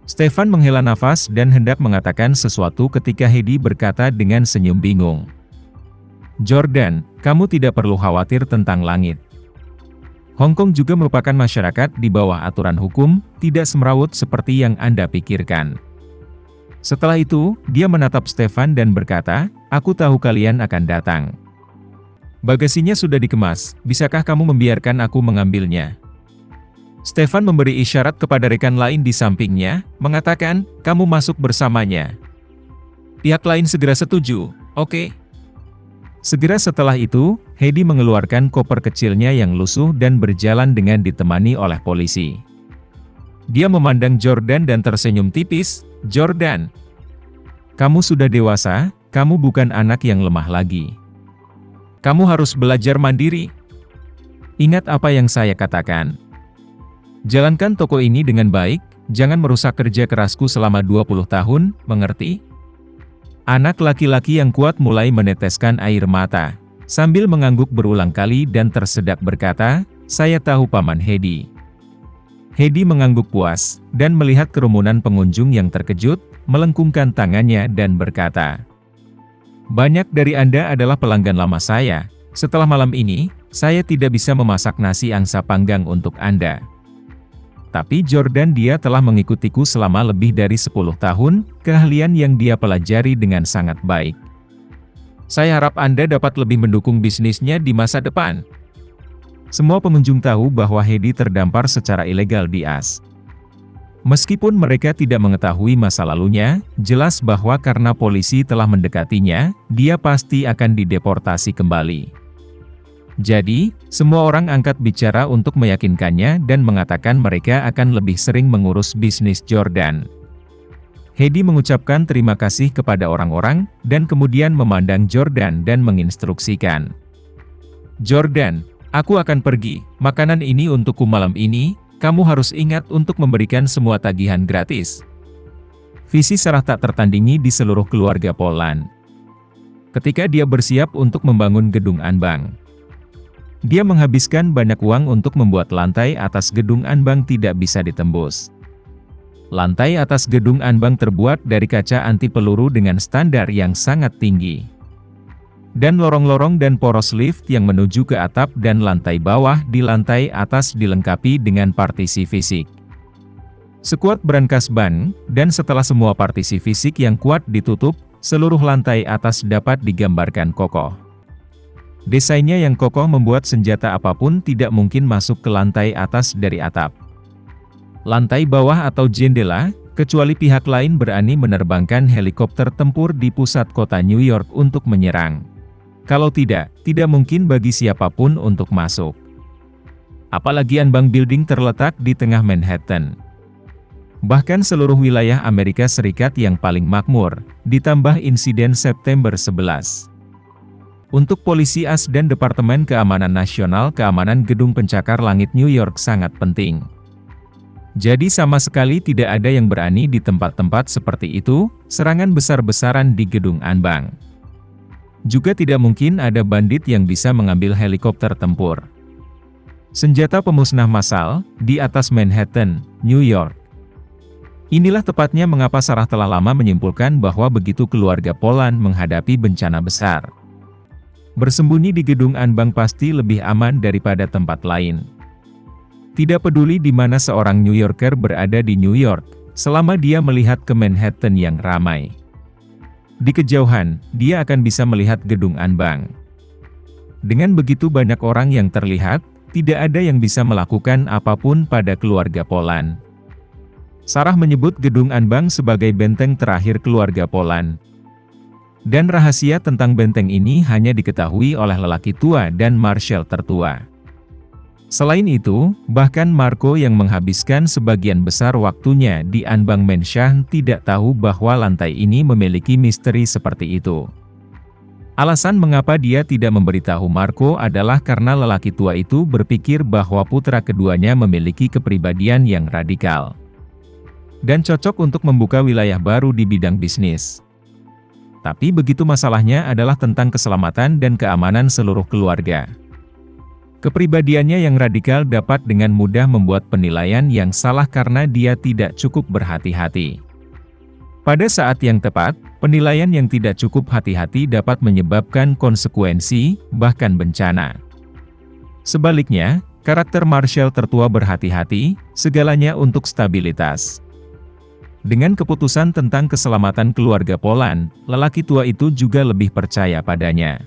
Stefan menghela nafas dan hendak mengatakan sesuatu ketika Heidi berkata dengan senyum bingung. "Jordan, kamu tidak perlu khawatir tentang langit. Hong Kong juga merupakan masyarakat di bawah aturan hukum, tidak semrawut seperti yang Anda pikirkan." Setelah itu, dia menatap Stefan dan berkata, "Aku tahu kalian akan datang. Bagasinya sudah dikemas, bisakah kamu membiarkan aku mengambilnya?" Stefan memberi isyarat kepada rekan lain di sampingnya, mengatakan, "Kamu masuk bersamanya." Pihak lain segera setuju, "Oke." Segera setelah itu, Heidi mengeluarkan koper kecilnya yang lusuh dan berjalan dengan ditemani oleh polisi. Dia memandang Jordan dan tersenyum tipis, "Jordan, kamu sudah dewasa, kamu bukan anak yang lemah lagi. Kamu harus belajar mandiri. Ingat apa yang saya katakan. Jalankan toko ini dengan baik, jangan merusak kerja kerasku selama 20 tahun, mengerti?" Anak laki-laki yang kuat mulai meneteskan air mata, sambil mengangguk berulang kali dan tersedak berkata, "Saya tahu Paman Heidi." Heidi mengangguk puas, dan melihat kerumunan pengunjung yang terkejut, melengkungkan tangannya dan berkata, "Banyak dari Anda adalah pelanggan lama saya. Setelah malam ini, saya tidak bisa memasak nasi angsa panggang untuk Anda. Tapi Jordan, dia telah mengikutiku selama lebih dari 10 tahun, keahlian yang dia pelajari dengan sangat baik. Saya harap Anda dapat lebih mendukung bisnisnya di masa depan." Semua pengunjung tahu bahwa Heidi terdampar secara ilegal di AS. Meskipun mereka tidak mengetahui masa lalunya, jelas bahwa karena polisi telah mendekatinya, dia pasti akan dideportasi kembali. Jadi, semua orang angkat bicara untuk meyakinkannya dan mengatakan mereka akan lebih sering mengurus bisnis Jordan. Heidi mengucapkan terima kasih kepada orang-orang, dan kemudian memandang Jordan dan menginstruksikan. "Jordan, aku akan pergi, makanan ini untukku malam ini, kamu harus ingat untuk memberikan semua tagihan gratis." Visi Sarah tak tertandingi di seluruh keluarga Polan. Ketika dia bersiap untuk membangun gedung Anbang, dia menghabiskan banyak uang untuk membuat lantai atas gedung Anbang tidak bisa ditembus. Lantai atas gedung Anbang terbuat dari kaca anti peluru dengan standar yang sangat tinggi. Dan lorong-lorong dan poros lift yang menuju ke atap dan lantai bawah di lantai atas dilengkapi dengan partisi fisik. Sekuat brankas ban, dan setelah semua partisi fisik yang kuat ditutup, seluruh lantai atas dapat digambarkan kokoh. Desainnya yang kokoh membuat senjata apapun tidak mungkin masuk ke lantai atas dari atap. Lantai bawah atau jendela, kecuali pihak lain berani menerbangkan helikopter tempur di pusat kota New York untuk menyerang. Kalau tidak, tidak mungkin bagi siapapun untuk masuk. Apalagi Anbang Building terletak di tengah Manhattan. Bahkan seluruh wilayah Amerika Serikat yang paling makmur, ditambah insiden September 11. Untuk polisi AS dan Departemen Keamanan Nasional, keamanan gedung pencakar langit New York sangat penting. Jadi sama sekali tidak ada yang berani di tempat-tempat seperti itu, serangan besar-besaran di gedung Anbang. Juga tidak mungkin ada bandit yang bisa mengambil helikopter tempur. Senjata pemusnah massal, di atas Manhattan, New York. Inilah tepatnya mengapa Sarah telah lama menyimpulkan bahwa begitu keluarga Polan menghadapi bencana besar, bersembunyi di gedung Anbang pasti lebih aman daripada tempat lain. Tidak peduli di mana seorang New Yorker berada di New York, selama dia melihat ke Manhattan yang ramai. Di kejauhan, dia akan bisa melihat gedung Anbang. Dengan begitu banyak orang yang terlihat, tidak ada yang bisa melakukan apapun pada keluarga Polan. Sarah menyebut gedung Anbang sebagai benteng terakhir keluarga Polan. Dan rahasia tentang benteng ini hanya diketahui oleh lelaki tua dan Marshal tertua. Selain itu, bahkan Marco yang menghabiskan sebagian besar waktunya di Anbang Mansion tidak tahu bahwa lantai ini memiliki misteri seperti itu. Alasan mengapa dia tidak memberitahu Marco adalah karena lelaki tua itu berpikir bahwa putra keduanya memiliki kepribadian yang radikal dan cocok untuk membuka wilayah baru di bidang bisnis. Tapi begitu masalahnya adalah tentang keselamatan dan keamanan seluruh keluarga. Kepribadiannya yang radikal dapat dengan mudah membuat penilaian yang salah karena dia tidak cukup berhati-hati. Pada saat yang tepat, penilaian yang tidak cukup hati-hati dapat menyebabkan konsekuensi, bahkan bencana. Sebaliknya, karakter Marshall tertua berhati-hati, segalanya untuk stabilitas. Dengan keputusan tentang keselamatan keluarga Poland, lelaki tua itu juga lebih percaya padanya.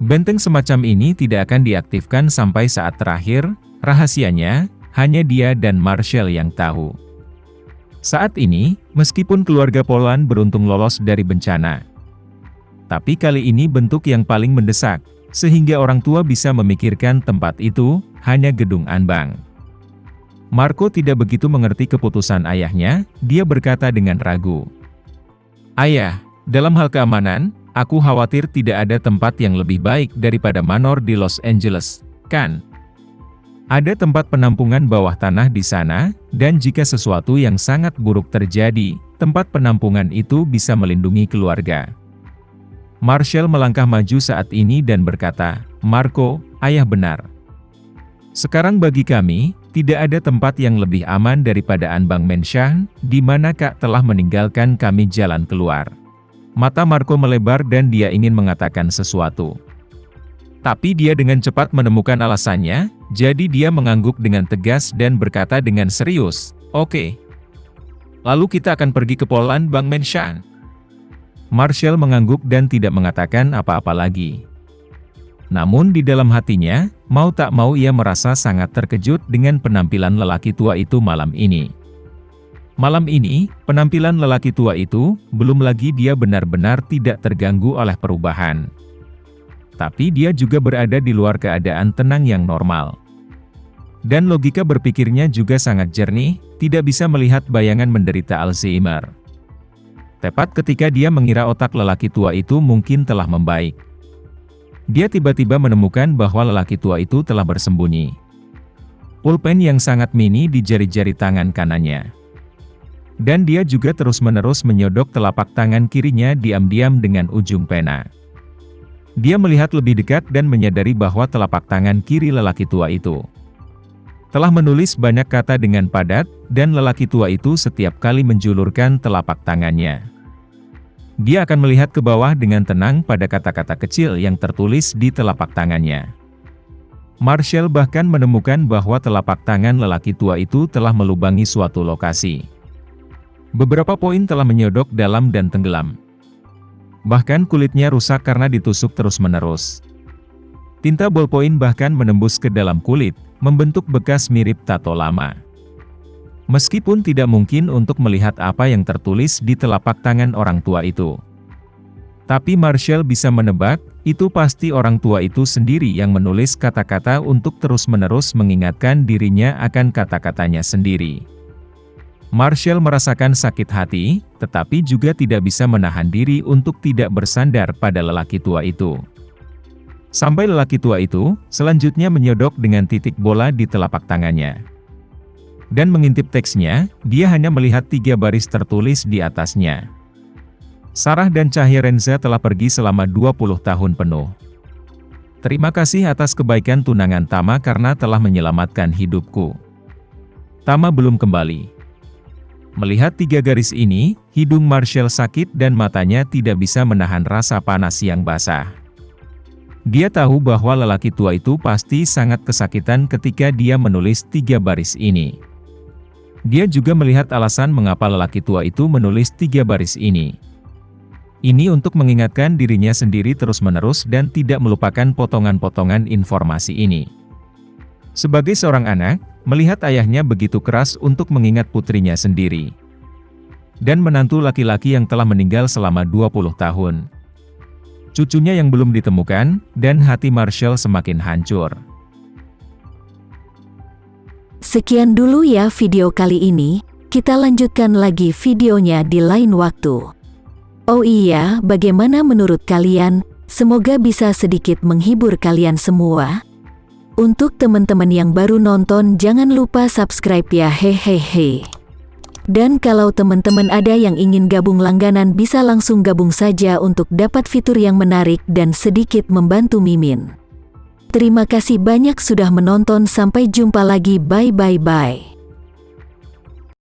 Benteng semacam ini tidak akan diaktifkan sampai saat terakhir, rahasianya, hanya dia dan Marshall yang tahu. Saat ini, meskipun keluarga Poland beruntung lolos dari bencana, tapi kali ini bentuk yang paling mendesak, sehingga orang tua bisa memikirkan tempat itu, hanya gedung ambang. Marco tidak begitu mengerti keputusan ayahnya, dia berkata dengan ragu. "Ayah, dalam hal keamanan, aku khawatir tidak ada tempat yang lebih baik daripada Manor di Los Angeles, kan? Ada tempat penampungan bawah tanah di sana, dan jika sesuatu yang sangat buruk terjadi, tempat penampungan itu bisa melindungi keluarga." Marshall melangkah maju saat ini dan berkata, "Marco, ayah benar. Sekarang bagi kami, tidak ada tempat yang lebih aman daripada Anbang Mansion, di mana Kak telah meninggalkan kami jalan keluar." Mata Marco melebar dan dia ingin mengatakan sesuatu. Tapi dia dengan cepat menemukan alasannya, jadi dia mengangguk dengan tegas dan berkata dengan serius, "Oke. Lalu kita akan pergi ke Poland Bang Mansion." Marshall mengangguk dan tidak mengatakan apa-apa lagi. Namun di dalam hatinya, mau tak mau ia merasa sangat terkejut dengan penampilan lelaki tua itu malam ini. Malam ini, penampilan lelaki tua itu, belum lagi dia benar-benar tidak terganggu oleh perubahan. Tapi dia juga berada di luar keadaan tenang yang normal. Dan logika berpikirnya juga sangat jernih, tidak bisa melihat bayangan menderita Alzheimer. Tepat ketika dia mengira otak lelaki tua itu mungkin telah membaik, dia tiba-tiba menemukan bahwa lelaki tua itu telah bersembunyi. Pulpen yang sangat mini di jari-jari tangan kanannya. Dan dia juga terus-menerus menyodok telapak tangan kirinya diam-diam dengan ujung pena. Dia melihat lebih dekat dan menyadari bahwa telapak tangan kiri lelaki tua itu telah menulis banyak kata dengan padat, dan lelaki tua itu setiap kali menjulurkan telapak tangannya, dia akan melihat ke bawah dengan tenang pada kata-kata kecil yang tertulis di telapak tangannya. Marshall bahkan menemukan bahwa telapak tangan lelaki tua itu telah melubangi suatu lokasi. Beberapa poin telah menyodok dalam dan tenggelam. Bahkan kulitnya rusak karena ditusuk terus-menerus. Tinta ballpoint bahkan menembus ke dalam kulit, membentuk bekas mirip tato lama. Meskipun tidak mungkin untuk melihat apa yang tertulis di telapak tangan orang tua itu. Tapi Marshall bisa menebak, itu pasti orang tua itu sendiri yang menulis kata-kata untuk terus-menerus mengingatkan dirinya akan kata-katanya sendiri. Marshall merasakan sakit hati, tetapi juga tidak bisa menahan diri untuk tidak bersandar pada lelaki tua itu. Sampai lelaki tua itu, selanjutnya menyodok dengan titik bola di telapak tangannya. Dan mengintip teksnya, dia hanya melihat 3 baris tertulis di atasnya. Sarah dan Cahya Renza telah pergi selama 20 tahun penuh. Terima kasih atas kebaikan tunangan Tama karena telah menyelamatkan hidupku. Tama belum kembali. Melihat 3 garis ini, hidung Marshall sakit dan matanya tidak bisa menahan rasa panas yang basah. Dia tahu bahwa lelaki tua itu pasti sangat kesakitan ketika dia menulis 3 baris ini. Dia juga melihat alasan mengapa lelaki tua itu menulis 3 baris ini. Ini untuk mengingatkan dirinya sendiri terus-menerus dan tidak melupakan potongan-potongan informasi ini. Sebagai seorang anak, melihat ayahnya begitu keras untuk mengingat putrinya sendiri. Dan menantu laki-laki yang telah meninggal selama 20 tahun. Cucunya yang belum ditemukan, dan hati Marshall semakin hancur. Sekian dulu ya video kali ini, kita lanjutkan lagi videonya di lain waktu. Oh iya, bagaimana menurut kalian? Semoga bisa sedikit menghibur kalian semua. Untuk teman-teman yang baru nonton, jangan lupa subscribe ya, hehehe. Dan kalau teman-teman ada yang ingin gabung langganan, bisa langsung gabung saja untuk dapat fitur yang menarik dan sedikit membantu Mimin. Terima kasih banyak sudah menonton, sampai jumpa lagi, bye bye bye.